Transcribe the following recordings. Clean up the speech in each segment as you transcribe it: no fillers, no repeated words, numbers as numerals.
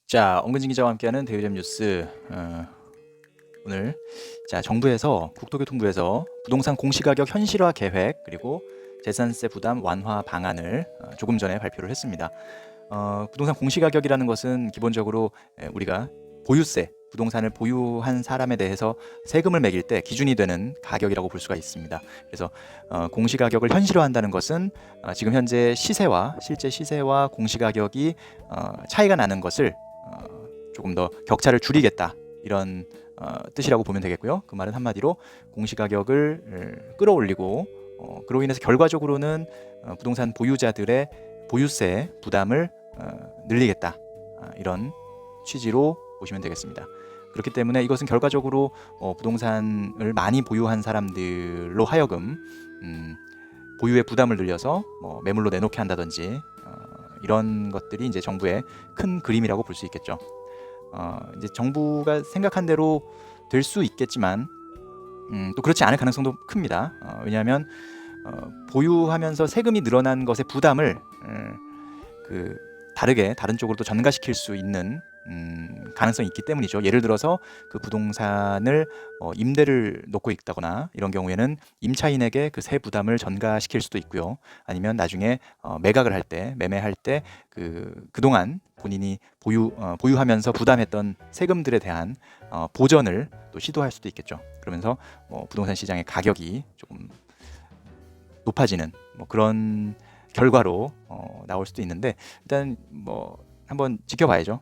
자, 엄근진 기자와 함께하는 대유점 뉴스. 오늘 정부에서 국토교통부에서 부동산 공시가격 현실화 계획 그리고 재산세 부담 완화 방안을 조금 전에 발표를 했습니다. 부동산 공시가격이라는 것은 기본적으로 우리가 보유세, 부동산을 보유한 사람에 대해서 세금을 매길 때 기준이 되는 가격이라고 볼 수가 있습니다. 그래서 공시가격을 현실화한다는 것은 지금 현재 실제 시세와 공시가격이 차이가 나는 것을 조금 더 격차를 줄이겠다, 이런 뜻이라고 보면 되겠고요. 그 말은 한마디로 공시가격을 끌어올리고 그로 인해서 결과적으로는 부동산 보유자들의 보유세 부담을 늘리겠다, 이런 취지로 보시면 되겠습니다. 그렇기 때문에 이것은 결과적으로 부동산을 많이 보유한 사람들로 하여금 보유의 부담을 늘려서 매물로 내놓게 한다든지 이런 것들이 이제 정부의 큰 그림이라고 볼 수 있겠죠. 이제 정부가 생각한 대로 될 수 있겠지만 또 그렇지 않을 가능성도 큽니다. 왜냐하면 보유하면서 세금이 늘어난 것의 부담을 다른 쪽으로 또 전가시킬 수 있는 가능성이 있기 때문이죠. 예를 들어서 그 부동산을 임대를 놓고 있다거나 이런 경우에는 임차인에게 그 세 부담을 전가시킬 수도 있고요. 아니면 나중에 매각을 할 때, 매매할 때 그동안 본인이 보유하면서 부담했던 세금들에 대한 보전을 또 시도할 수도 있겠죠. 그러면서 부동산 시장의 가격이 조금 높아지는 그런 결과로 나올 수도 있는데, 일단 한번 지켜봐야죠.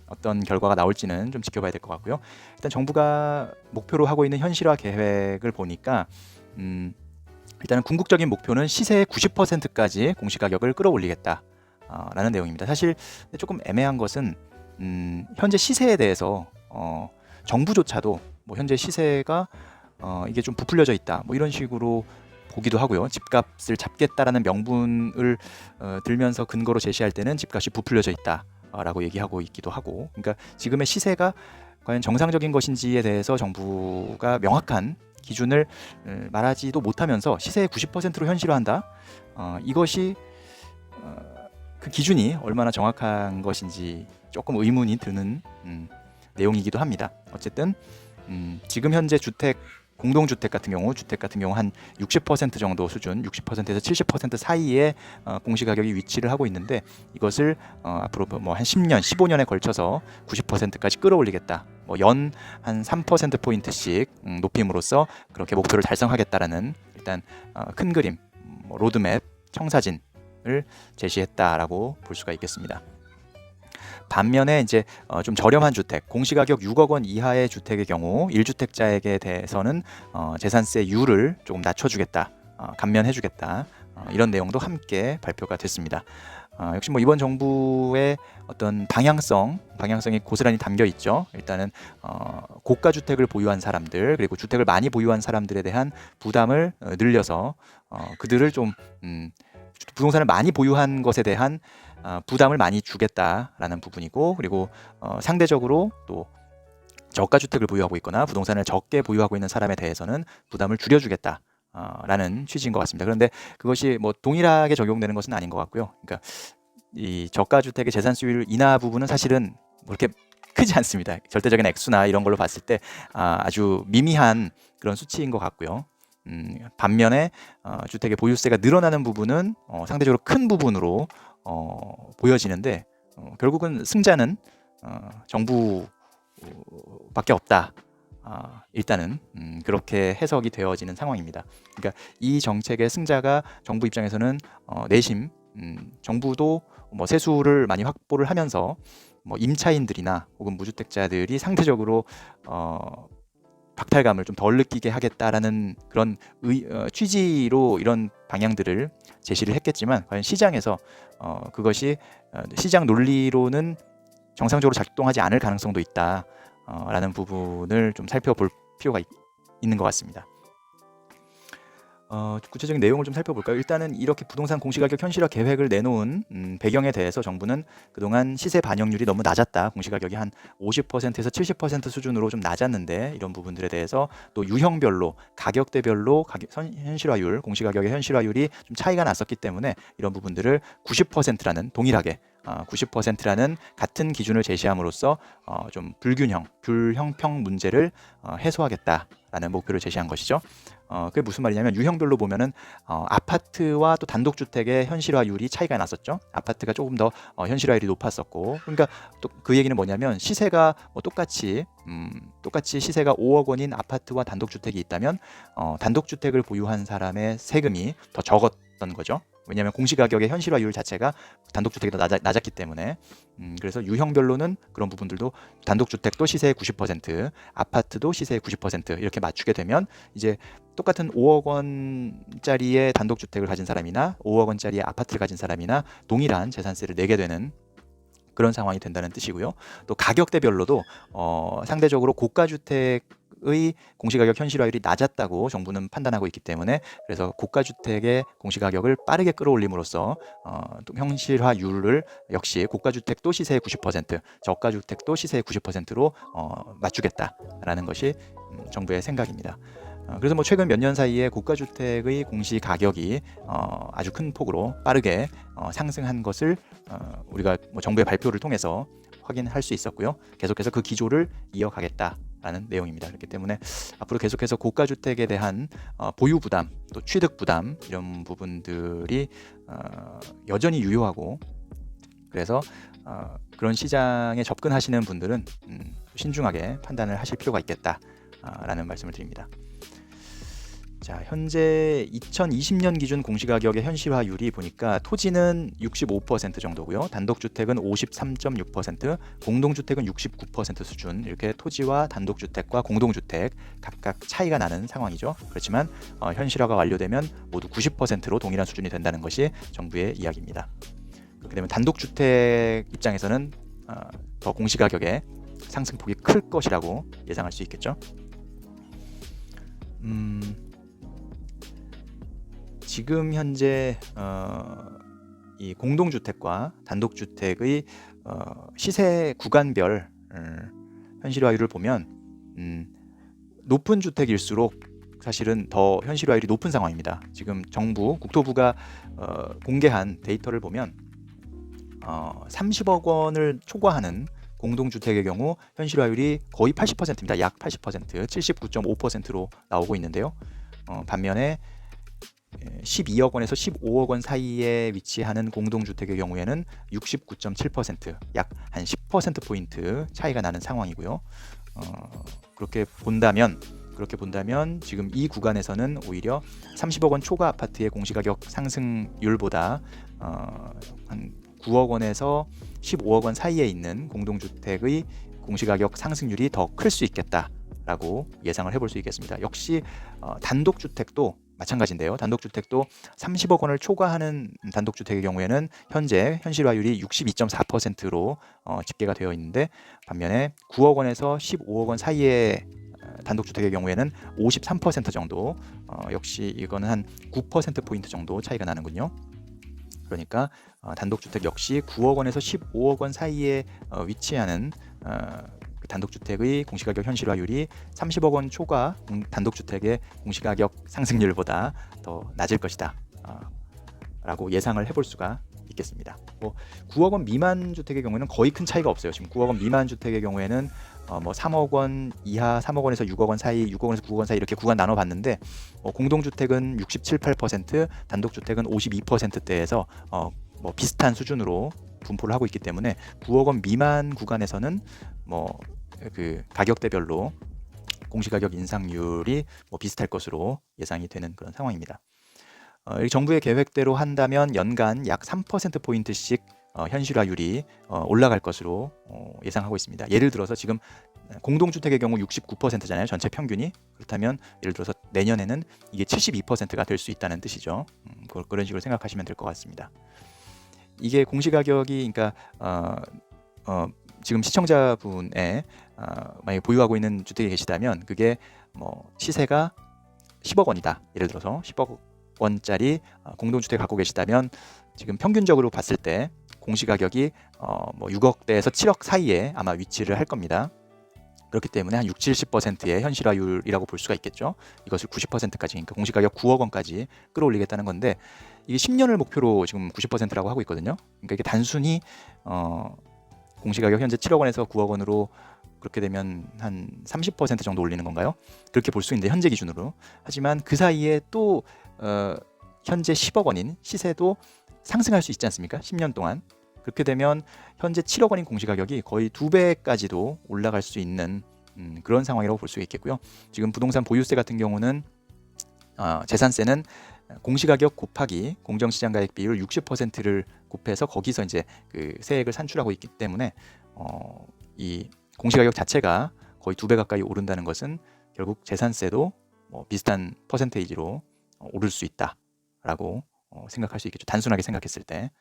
어떤 결과가 나올지는 좀 지켜봐야 될 것 같고요. 일단 정부가 목표로 하고 있는 현실화 계획을 보니까 일단은 궁극적인 목표는 시세의 90%까지 공시가격을 끌어올리겠다 라는 내용입니다. 사실 조금 애매한 것은 현재 시세에 대해서 정부조차도 현재 시세가 이게 좀 부풀려져 있다, 이런 식으로 보기도 하고요. 집값을 잡겠다라는 명분을 들면서 근거로 제시할 때는 집값이 부풀려져 있다라고 얘기하고 있기도 하고, 그러니까 지금의 시세가 과연 정상적인 것인지에 대해서 정부가 명확한 기준을 말하지도 못하면서 시세의 90%로 현실화한다. 이것이 그 기준이 얼마나 정확한 것인지 조금 의문이 드는 내용이기도 합니다. 어쨌든 지금 현재 공동주택 같은 경우 한 60% 정도 수준, 60%에서 70% 사이에 공시가격이 위치를 하고 있는데, 이것을 앞으로 한 10년, 15년에 걸쳐서 90%까지 끌어올리겠다. 연 한 3%포인트씩 높임으로써 그렇게 목표를 달성하겠다라는 일단 큰 그림, 로드맵, 청사진을 제시했다라고 볼 수가 있겠습니다. 반면에 이제 좀 저렴한 주택, 공시가격 6억 원 이하의 주택의 경우 1주택자에게 대해서는 재산세율을 조금 낮춰주겠다, 감면해주겠다, 이런 내용도 함께 발표가 됐습니다. 역시 이번 정부의 어떤 방향성이 고스란히 담겨 있죠. 일단은 고가 주택을 보유한 사람들, 그리고 주택을 많이 보유한 사람들에 대한 부담을 늘려서 그들을 좀 부동산을 많이 보유한 것에 대한 부담을 많이 주겠다라는 부분이고, 그리고 상대적으로 또 저가 주택을 보유하고 있거나 부동산을 적게 보유하고 있는 사람에 대해서는 부담을 줄여주겠다 라는 취지인 것 같습니다. 그런데 그것이 동일하게 적용되는 것은 아닌 것 같고요. 그러니까 이 저가 주택의 재산세율 인하 부분은 사실은 그렇게 크지 않습니다. 절대적인 액수나 이런 걸로 봤을 때 아주 미미한 그런 수치인 것 같고요. 반면에 주택의 보유세가 늘어나는 부분은 상대적으로 큰 부분으로 보여지는데, 결국은 승자는 정부밖에 없다. 일단은 그렇게 해석이 되어지는 상황입니다. 그러니까 이 정책의 승자가 정부 입장에서는 내심 정부도 세수를 많이 확보를 하면서 임차인들이나 혹은 무주택자들이 상대적으로 박탈감을 좀 덜 느끼게 하겠다라는 그런 취지로 이런 방향들을 제시를 했겠지만, 과연 시장에서 그것이 시장 논리로는 정상적으로 작동하지 않을 가능성도 있다 라는 부분을 좀 살펴볼 필요가 있는 것 같습니다. 구체적인 내용을 좀 살펴볼까요? 일단은 이렇게 부동산 공시가격 현실화 계획을 내놓은 배경에 대해서 정부는 그동안 시세 반영률이 너무 낮았다, 공시가격이 한 50%에서 70% 수준으로 좀 낮았는데, 이런 부분들에 대해서 또 유형별로 가격대별로 현실화율, 공시가격의 현실화율이 좀 차이가 났었기 때문에 이런 부분들을 90%라는 동일하게 90%라는 같은 기준을 제시함으로써 좀 불형평 문제를 해소하겠다라는 목표를 제시한 것이죠. 그게 무슨 말이냐면 유형별로 보면은 아파트와 또 단독주택의 현실화율이 차이가 났었죠. 아파트가 조금 더 현실화율이 높았었고, 그러니까 또 그 얘기는 뭐냐면 시세가 똑같이 시세가 5억 원인 아파트와 단독주택이 있다면 단독주택을 보유한 사람의 세금이 더 적었던 거죠. 왜냐하면 공시가격의 현실화율 자체가 단독주택이 더 낮았기 때문에. 그래서 유형별로는 그런 부분들도 단독주택도 시세의 90%, 아파트도 시세의 90% 이렇게 맞추게 되면 이제 똑같은 5억 원짜리의 단독주택을 가진 사람이나 5억 원짜리의 아파트를 가진 사람이나 동일한 재산세를 내게 되는 그런 상황이 된다는 뜻이고요. 또 가격대별로도 상대적으로 고가주택의 공시가격 현실화율이 낮았다고 정부는 판단하고 있기 때문에, 그래서 고가주택의 공시가격을 빠르게 끌어올림으로써 또 현실화율을 역시 고가주택도 시세의 90%, 저가주택도 시세의 90%로 맞추겠다라는 것이 정부의 생각입니다. 그래서 뭐 최근 몇 년 사이에 고가주택의 공시가격이 아주 큰 폭으로 빠르게 상승한 것을 우리가 뭐 정부의 발표를 통해서 확인할 수 있었고요. 계속해서 그 기조를 이어가겠다라는 내용입니다. 그렇기 때문에 앞으로 계속해서 고가주택에 대한 보유 부담, 또 취득 부담 이런 부분들이 여전히 유효하고, 그래서 그런 시장에 접근하시는 분들은 신중하게 판단을 하실 필요가 있겠다라는 말씀을 드립니다. 자, 현재 2020년 기준 공시가격의 현실화율이 보니까 토지는 65% 정도고요. 단독주택은 53.6%, 공동주택은 69% 수준, 이렇게 토지와 단독주택과 공동주택 각각 차이가 나는 상황이죠. 그렇지만 현실화가 완료되면 모두 90%로 동일한 수준이 된다는 것이 정부의 이야기입니다. 그렇게 되면 단독주택 입장에서는 더 공시가격의 상승폭이 클 것이라고 예상할 수 있겠죠. 지금 현재 이 공동주택과 단독주택의 시세 구간별 현실화율을 보면 높은 주택일수록 사실은 더 현실화율이 높은 상황입니다. 지금 정부 국토부가 공개한 데이터를 보면 30억 원을 초과하는 공동주택의 경우 현실화율이 거의 80%입니다. 약 80%, 79.5%로 나오고 있는데요. 반면에 12억 원에서 15억 원 사이에 위치하는 공동주택의 경우에는 69.7%, 약 한 10%포인트 차이가 나는 상황이고요. 그렇게 본다면 지금 이 구간에서는 오히려 30억 원 초과 아파트의 공시가격 상승률보다 한 9억 원에서 15억 원 사이에 있는 공동주택의 공시가격 상승률이 더 클 수 있겠다라고 예상을 해볼 수 있겠습니다. 역시 단독주택도 마찬가지인데요. 단독주택도 30억 원을 초과하는 단독주택의 경우에는 현재 현실화율이 62.4%로 집계가 되어 있는데, 반면에 9억 원에서 15억 원 사이의 단독주택의 경우에는 53% 정도, 역시 이거는 한 9%포인트 정도 차이가 나는군요. 그러니까 단독주택 역시 9억 원에서 15억 원 사이에 위치하는 단독주택의 공시가격 현실화율이 30억 원 초과 단독주택의 공시가격 상승률보다 더 낮을 것이다 라고 예상을 해볼 수가 있겠습니다. 뭐 9억 원 미만 주택의 경우에는 거의 큰 차이가 없어요. 지금 9억 원 미만 주택의 경우에는 뭐 3억 원 이하, 3억 원에서 6억 원 사이, 6억 원에서 9억 원 사이 이렇게 구간 나눠봤는데 공동주택은 67, 8%, 단독주택은 52%대에서 뭐 비슷한 수준으로 분포를 하고 있기 때문에 9억 원 미만 구간에서는 뭐 그 가격대별로 공시가격 인상률이 뭐 비슷할 것으로 예상이 되는 그런 상황입니다. 정부의 계획대로 한다면 연간 약 3%포인트씩 현실화율이 올라갈 것으로 예상하고 있습니다. 예를 들어서 지금 공동주택의 경우 69%잖아요. 전체 평균이. 그렇다면 예를 들어서 내년에는 이게 72%가 될 수 있다는 뜻이죠. 그런 식으로 생각하시면 될 것 같습니다. 이게 공시가격이 그러니까 지금 시청자분의 만약에 보유하고 있는 주택이 계시다면 그게 뭐 시세가 10억 원이다. 예를 들어서 10억 원짜리 공동주택 갖고 계시다면 지금 평균적으로 봤을 때 공시가격이 뭐 6억대에서 7억 사이에 아마 위치를 할 겁니다. 그렇기 때문에 한 60, 70%의 현실화율이라고 볼 수가 있겠죠. 이것을 90%까지, 그러니까 공시가격 9억 원까지 끌어올리겠다는 건데, 이게 10년을 목표로 지금 90%라고 하고 있거든요. 그러니까 이게 단순히 공시가격 현재 7억 원에서 9억 원으로 그렇게 되면 한 30% 정도 올리는 건가요? 그렇게 볼 수 있는데 현재 기준으로. 하지만 그 사이에 또 현재 10억 원인 시세도 상승할 수 있지 않습니까? 10년 동안. 그렇게 되면 현재 7억 원인 공시가격이 거의 2배까지도 올라갈 수 있는 그런 상황이라고 볼 수 있겠고요. 지금 부동산 보유세 같은 경우는 재산세는 공시가격 곱하기 공정시장가액 비율 60%를 곱해서 거기서 이제 그 세액을 산출하고 있기 때문에 이 공시가격 자체가 거의 2배 가까이 오른다는 것은 결국 재산세도 뭐 비슷한 퍼센테이지로 오를 수 있다라고 생각할 수 있겠죠. 단순하게 생각했을 때.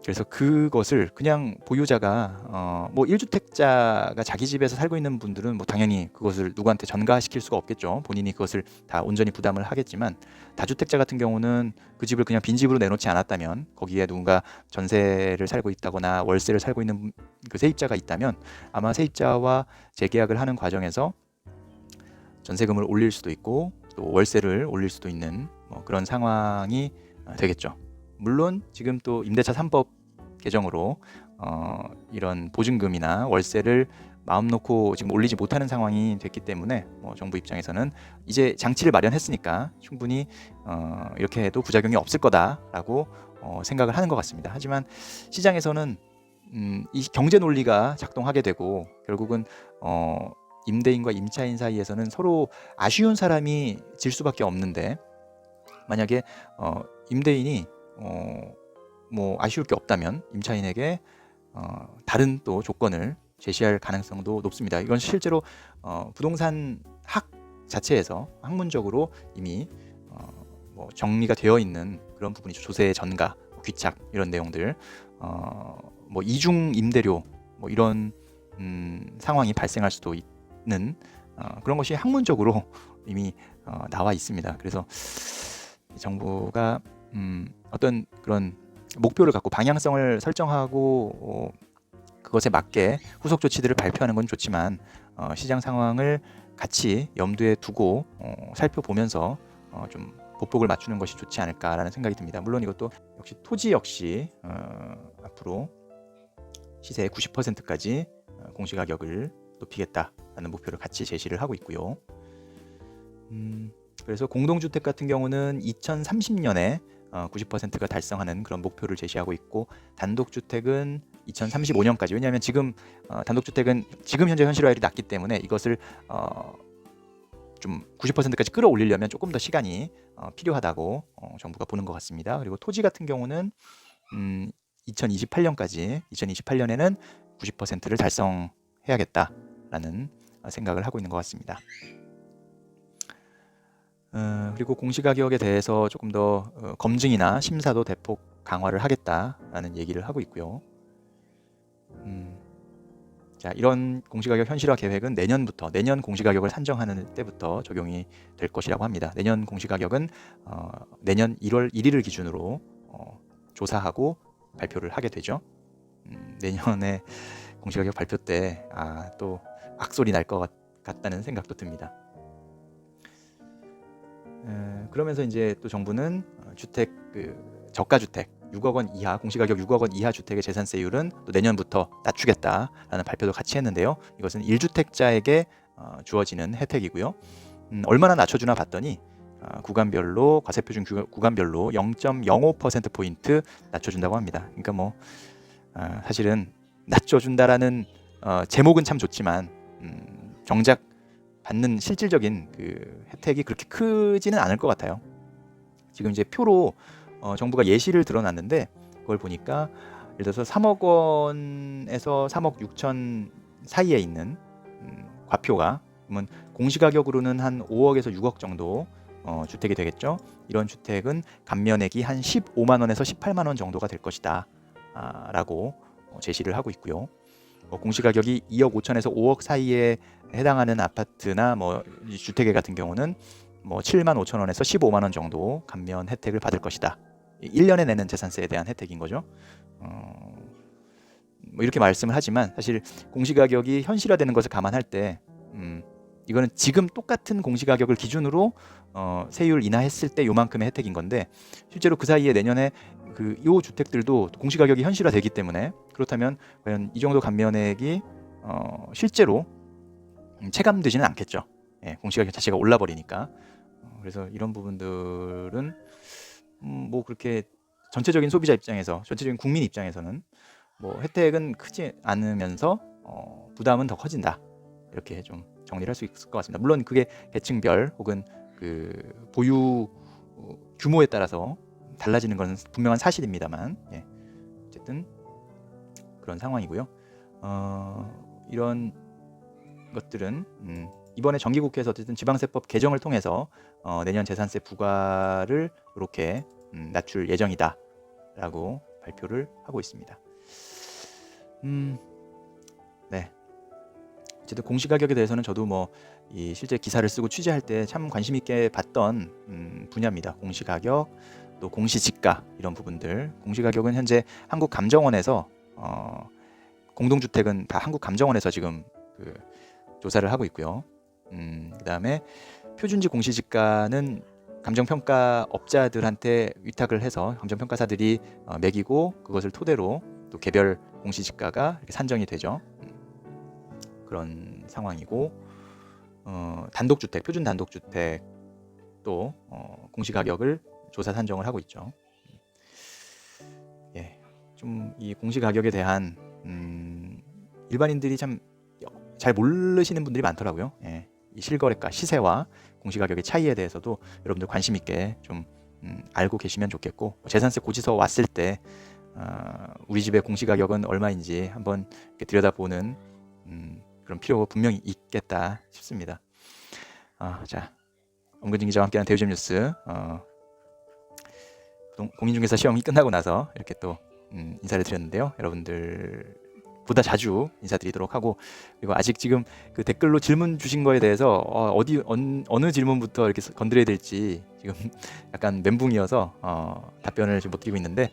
그래서 그것을 그냥 보유자가 뭐 1주택자가 자기 집에서 살고 있는 분들은 뭐 당연히 그것을 누구한테 전가시킬 수가 없겠죠. 본인이 그것을 다 온전히 부담을 하겠지만 다주택자 같은 경우는 그 집을 그냥 빈집으로 내놓지 않았다면 거기에 누군가 전세를 살고 있다거나 월세를 살고 있는 그 세입자가 있다면 아마 세입자와 재계약을 하는 과정에서 전세금을 올릴 수도 있고 또 월세를 올릴 수도 있는 뭐 그런 상황이 되겠죠. 물론 지금 또 임대차 3법 개정으로 이런 보증금이나 월세를 마음 놓고 지금 올리지 못하는 상황이 됐기 때문에 정부 입장에서는 이제 장치를 마련했으니까 충분히 이렇게 해도 부작용이 없을 거다라고 생각을 하는 것 같습니다. 하지만 시장에서는 이 경제 논리가 작동하게 되고 결국은 임대인과 임차인 사이에서는 서로 아쉬운 사람이 질 수밖에 없는데 만약에 임대인이 뭐 아쉬울 게 없다면 임차인에게 다른 또 조건을 제시할 가능성도 높습니다. 이건 실제로 부동산 학 자체에서 학문적으로 이미 뭐 정리가 되어 있는 그런 부분이죠. 조세 전가, 귀착 이런 내용들, 뭐 이중 임대료 뭐 이런 상황이 발생할 수도 있는 그런 것이 학문적으로 이미 나와 있습니다. 그래서 정부가 어떤 그런 목표를 갖고 방향성을 설정하고 그것에 맞게 후속 조치들을 발표하는 건 좋지만 시장 상황을 같이 염두에 두고 살펴보면서 좀 보폭을 맞추는 것이 좋지 않을까라는 생각이 듭니다. 물론 이것도 역시 토지 역시 앞으로 시세의 90%까지 공시가격을 높이겠다라는 목표를 같이 제시를 하고 있고요. 그래서 공동주택 같은 경우는 2030년에 90%가 달성하는 그런 목표를 제시하고 있고 단독주택은 2035년까지. 왜냐하면 지금 단독주택은 지금 현재 현실화율이 낮기 때문에 이것을 좀 90%까지 끌어올리려면 조금 더 시간이 필요하다고 정부가 보는 것 같습니다. 그리고 토지 같은 경우는 2028년까지 2028년에는 90%를 달성해야겠다라는 생각을 하고 있는 것 같습니다. 그리고 공시가격에 대해서 조금 더 검증이나 심사도 대폭 강화를 하겠다라는 얘기를 하고 있고요. 자, 이런 공시가격 현실화 계획은 내년부터 내년 공시가격을 산정하는 때부터 적용이 될 것이라고 합니다. 내년 공시가격은 내년 1월 1일을 기준으로 조사하고 발표를 하게 되죠. 내년에 공시가격 발표 때 또 악소리 날 것 같다는 생각도 듭니다. 그러면서 이제 또 정부는 주택 저가주택 6억 원 이하 공시가격 6억 원 이하 주택의 재산세율은 또 내년부터 낮추겠다라는 발표도 같이 했는데요. 이것은 1주택자에게 주어지는 혜택이고요. 얼마나 낮춰주나 봤더니 구간별로 과세표준 구간별로 0.05% 포인트 낮춰준다고 합니다. 그러니까 뭐 사실은 낮춰준다라는 제목은 참 좋지만 정작 받는 실질적인 그 혜택이 그렇게 크지는 않을 것 같아요. 지금 이제 표로 정부가 예시를 들어놨는데 그걸 보니까 예를 들어서 3억 원에서 3억 6천 사이에 있는 과표가 그러면 공시가격으로는 한 5억에서 6억 정도 주택이 되겠죠. 이런 주택은 감면액이 한 15만 원에서 18만 원 정도가 될 것이다 라고 제시를 하고 있고요. 공시가격이 2억 5천에서 5억 사이에 해당하는 아파트나 뭐 주택에 같은 경우는 뭐 7만 5천 원에서 15만 원 정도 감면 혜택을 받을 것이다. 1년에 내는 재산세에 대한 혜택인 거죠. 뭐 이렇게 말씀을 하지만 사실 공시가격이 현실화되는 것을 감안할 때 이거는 지금 똑같은 공시가격을 기준으로 세율 인하했을 때 요만큼의 혜택인 건데, 실제로 그 사이에 내년에 요 주택들도 공시가격이 현실화되기 때문에, 그렇다면 과연 이 정도 감면액이 실제로 체감되지는 않겠죠. 예, 공시가격 자체가 올라버리니까. 그래서 이런 부분들은 뭐 그렇게 전체적인 소비자 입장에서, 전체적인 국민 입장에서는 뭐 혜택은 크지 않으면서 부담은 더 커진다, 이렇게 좀 정리를 할 수 있을 것 같습니다. 물론 그게 계층별 혹은 그 보유 규모에 따라서 달라지는 건 분명한 사실입니다만, 예, 어쨌든 그런 상황이고요. 이런 것들은 이번에 정기국회에서 어쨌든 지방세법 개정을 통해서 내년 재산세 부과를 이렇게 낮출 예정이다라고 발표를 하고 있습니다. 네. 어쨌든 공시가격에 대해서는 저도 뭐 이 실제 기사를 쓰고 취재할 때 참 관심 있게 봤던 분야입니다. 공시가격, 또 공시지가, 이런 부분들. 공시가격은 현재 한국감정원에서 공동주택은 다 한국감정원에서 지금 조사를 하고 있고요. 그다음에 표준지 공시지가는 감정평가업자들한테 위탁을 해서 감정평가사들이 매기고, 그것을 토대로 또 개별 공시지가가 이렇게 산정이 되죠. 그런 상황이고, 단독주택, 표준 단독주택도 공시가격을 조사 산정을 하고 있죠. 예, 좀 이 공시가격에 대한 일반인들이 참 잘 모르시는 분들이 많더라고요. 예, 이 실거래가, 시세와 공시가격의 차이에 대해서도 여러분들 관심 있게 좀 알고 계시면 좋겠고, 재산세 고지서 왔을 때 우리 집의 공시가격은 얼마인지 한번 이렇게 들여다보는 그런 필요가 분명히 있겠다 싶습니다. 자, 엄근진 기자와 함께하는 대우점 뉴스, 공인중개사 시험이 끝나고 나서 이렇게 또 인사를 드렸는데요. 여러분들 보다 자주 인사드리도록 하고, 그리고 아직 지금 그 댓글로 질문 주신 거에 대해서 어느 질문부터 이렇게 건드려야 될지 지금 약간 멘붕이어서 답변을 지금 못 드리고 있는데,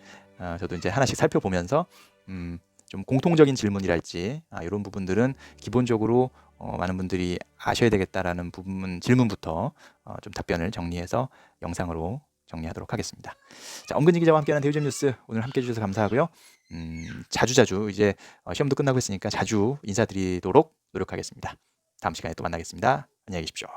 저도 이제 하나씩 살펴보면서 좀 공통적인 질문이랄지 이런 부분들은 기본적으로 많은 분들이 아셔야 되겠다라는 부분, 질문부터 좀 답변을 정리해서 영상으로 정리하도록 하겠습니다. 자, 엄근진 기자와 함께하는 대우점 뉴스, 오늘 함께해 주셔서 감사하고요. 자주 이제 시험도 끝나고 있으니까 자주 인사드리도록 노력하겠습니다. 다음 시간에 또 만나겠습니다. 안녕히 계십시오.